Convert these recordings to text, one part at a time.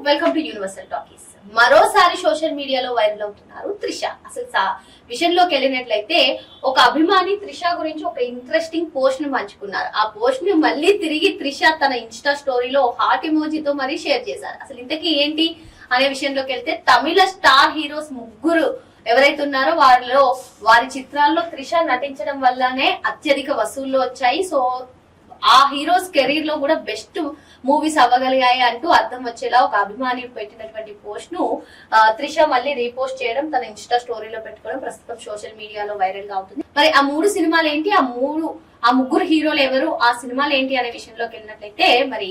Welcome to universal talkies. మరోసారి social మీడియాలో viral అవుతున్నారు త్రిష. అసలు విషయంలోకి వెళ్ళినట్లయితే ఒక అభిమాని త్రిష గురించి ఒక ఇంట్రెస్టింగ్ పోస్ట్ ను పంచుకున్నారు. ఆ పోస్ట్ ని మళ్ళీ తిరిగి త్రిష తన ఇన్స్టా స్టోరీలో హార్ట్ ఎమోజీతో మరీ షేర్ చేశారు. అసలు ఇంతకీ ఏంటి అనే విషయంలోకి వెళ్తే, తమిళ స్టార్ హీరోస్ ముగ్గురు ఎవరైతే ఉన్నారో వారి చిత్రాల్లో త్రిష నటించడం వల్లనే అత్యధిక వసూళ్లు వచ్చాయి. సో ఆ హీరోస్ కెరీర్ లో కూడా బెస్ట్ మూవీస్ అవ్వగలిగాయి అంటూ అర్థం వచ్చేలా ఒక అభిమాని పెట్టినటువంటి పోస్ట్ ను త్రిష మళ్ళీ రీపోస్ట్ చేయడం, తన ఇన్స్టా స్టోరీలో పెట్టుకోవడం ప్రస్తుతం సోషల్ మీడియాలో వైరల్ గా అవుతుంది. మరి ఆ మూడు సినిమాలు ఏంటి, ఆ ముగ్గురు హీరోలు ఎవరు, ఆ సినిమాలు ఏంటి అనే విషయంలోకి వెళ్ళినట్లయితే, మరి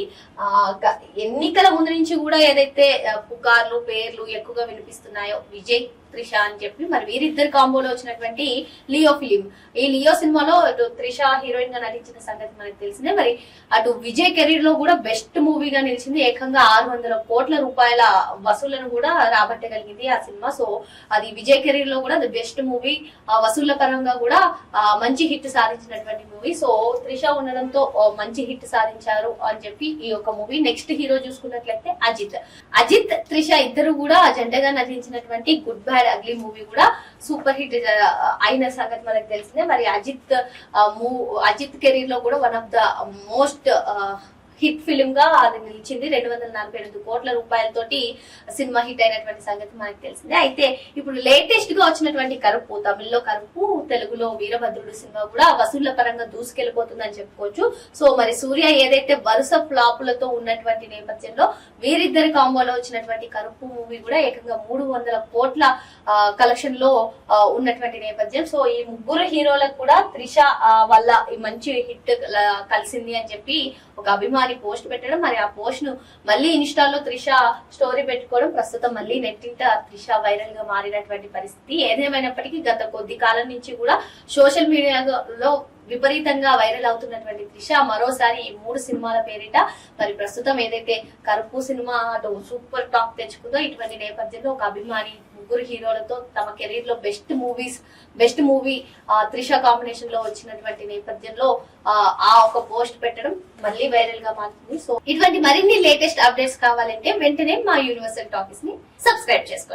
ఎన్నికల ముందు నుంచి కూడా ఏదైతే పుకార్లు పేర్లు ఎక్కువగా వినిపిస్తున్నాయో విజయ్ త్రిష అని చెప్పి, మరి వీరిద్దరు కాంబోలో వచ్చినటువంటి లియో ఫిలిం, ఈ లియో సినిమాలో త్రిష హీరోయిన్ గా నటించిన సంగతి మనకు తెలిసిందే. మరి అటు విజయ్ కెరీర్ లో కూడా బెస్ట్ మూవీగా నిలిచింది. ఏకంగా 600 కోట్ల రూపాయల వసూళ్లను కూడా రాబట్టగలిగింది ఆ సినిమా. సో అది విజయ్ కెరీర్ లో కూడా బెస్ట్ మూవీ, వసూళ్ల పరంగా కూడా మంచి హిట్ సాధించినటువంటి మూవీ. సో త్రిష ఉండడంతో మంచి హిట్ సాధించారు అని చెప్పి ఈ యొక్క మూవీ. నెక్స్ట్ హీరో చూసుకున్నట్లయితే అజిత్ త్రిష ఇద్దరు కూడా జంటగా నటించినటువంటి గుడ్ బ్యాడ్ అగ్లీ మూవీ కూడా సూపర్ హిట్ అయిన సంగతి మనకు తెలిసిందే. మరి అజిత్ కెరీర్ లో కూడా one of the most hit film గా అది నిలిచింది. 248 కోట్ల రూపాయలతోటి సినిమా హిట్ అయినటువంటి సంగతి మనకు తెలిసిందే. అయితే ఇప్పుడు లేటెస్ట్ గా వచ్చినటువంటి కరుపు, తమిళ్లో కరుపు, తెలుగులో వీరభద్రుడు సినిమా కూడా వసూళ్ల పరంగా దూసుకెళ్లిపోతుందని చెప్పుకోవచ్చు. సో మరి సూర్య ఏదైతే వరుస ఫ్లాపులతో ఉన్నటువంటి నేపథ్యంలో వీరిద్దరి కాంబోలో వచ్చినటువంటి కరుపు మూవీ కూడా ఏకంగా 300 కోట్ల కలెక్షన్ లో ఉన్నటువంటి నేపథ్యం. సో ఈ ముగ్గురు హీరోలకు కూడా త్రిష వల్ల ఈ మంచి హిట్ కలిసింది అని చెప్పి ఒక అభిమాని పోస్ట్ పెట్టడం, మరి ఆ పోస్ట్ ను మళ్ళీ ఇన్స్టాలో త్రిష స్టోరీ పెట్టుకోవడం ప్రస్తుతం మళ్ళీ నెట్టింట త్రిష వైరల్ గా మారినటువంటి పరిస్థితి. ఏదేమైనప్పటికీ గత కొద్ది కాలం నుంచి కూడా సోషల్ మీడియాలో విపరీతంగా వైరల్ అవుతున్నటువంటి త్రిష మరోసారి ఈ 3 సినిమాల పేరిట మరి ప్రస్తుతం ఏదైతే కరుపు సినిమా అటు సూపర్ టాక్ తెచ్చుకుందో, ఇటువంటి నేపథ్యంలో ఒక అభిమాని ముగ్గురు హీరోలతో తమ కెరీర్ లో బెస్ట్ మూవీ త్రిష కాంబినేషన్ లో వచ్చినటువంటి నేపథ్యంలో ఆ ఒక పోస్ట్ పెట్టడం మళ్ళీ వైరల్ గా మారుతుంది. సో ఇటువంటి మరిన్ని లేటెస్ట్ అప్డేట్స్ కావాలంటే వెంటనే మా యూనివర్సల్ టాకీస్ ని సబ్స్క్రైబ్ చేసుకోండి.